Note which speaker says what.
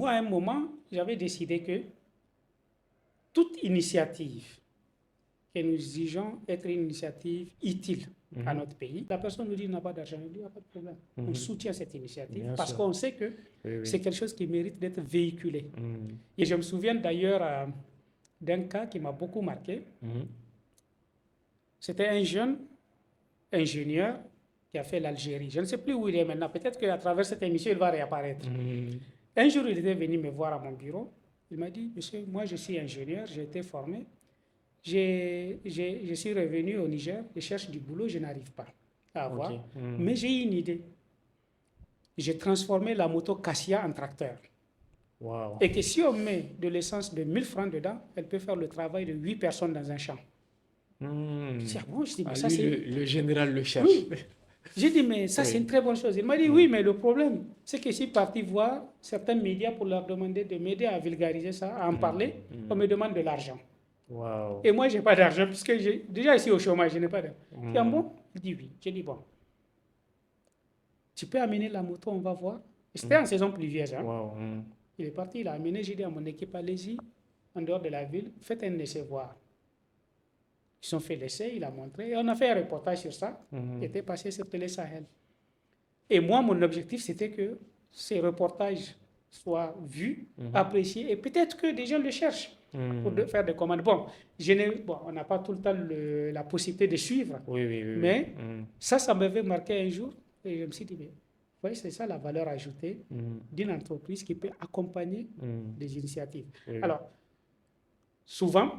Speaker 1: moi, à un moment, j'avais décidé que toute initiative que nous jugeons être une initiative utile à notre pays, la personne nous dit n'a pas d'argent, il dit il n'y a pas de problème. On soutient cette initiative parce qu'on sait que c'est quelque chose qui mérite d'être véhiculé. Et je me souviens d'ailleurs d'un cas qui m'a beaucoup marqué. C'était un jeune ingénieur qui a fait l'Algérie. Je ne sais plus où il est maintenant. Peut-être qu'à travers cette émission, il va réapparaître. Un jour, il était venu me voir à mon bureau. Il m'a dit, monsieur, moi je suis ingénieur, j'ai été formé. Je suis revenu au Niger, je cherche du boulot, je n'arrive pas à avoir. Mais j'ai une idée. J'ai transformé la moto Cassia en tracteur.
Speaker 2: Wow.
Speaker 1: Et que si on met de l'essence de 1000 francs dedans, elle peut faire le travail de 8 personnes dans un champ.
Speaker 2: C'est
Speaker 1: bon, je dis, mais
Speaker 2: ça, c'est... Le général le cherche.
Speaker 1: Oui. J'ai dit, mais ça, c'est une très bonne chose. Il m'a dit, oui, mais le problème, c'est que je suis parti voir certains médias pour leur demander de m'aider à vulgariser ça, à en parler. On me demande de l'argent.
Speaker 2: Wow.
Speaker 1: Et moi, je n'ai pas d'argent, puisque déjà ici au chômage, je n'ai pas d'argent. Il dit, bon? Il dit oui. J'ai dit, bon, tu peux amener la moto, on va voir. C'était en saison pluvieuse. Hein?
Speaker 2: Wow.
Speaker 1: Il est parti, il a amené, j'ai dit à mon équipe, allez-y, en dehors de la ville, faites un essai voir. Ils ont fait l'essai, il a montré, et on a fait un reportage sur ça, qui était passé sur Télé Sahel. Et moi, mon objectif, c'était que ces reportages soient vus, appréciés, et peut-être que des gens le cherchent pour faire des commandes. Bon, on n'a pas tout le temps la possibilité de suivre, mais ça m'avait marqué un jour, et je me suis dit, mais, vous voyez, c'est ça la valeur ajoutée d'une entreprise qui peut accompagner des initiatives. Alors, souvent,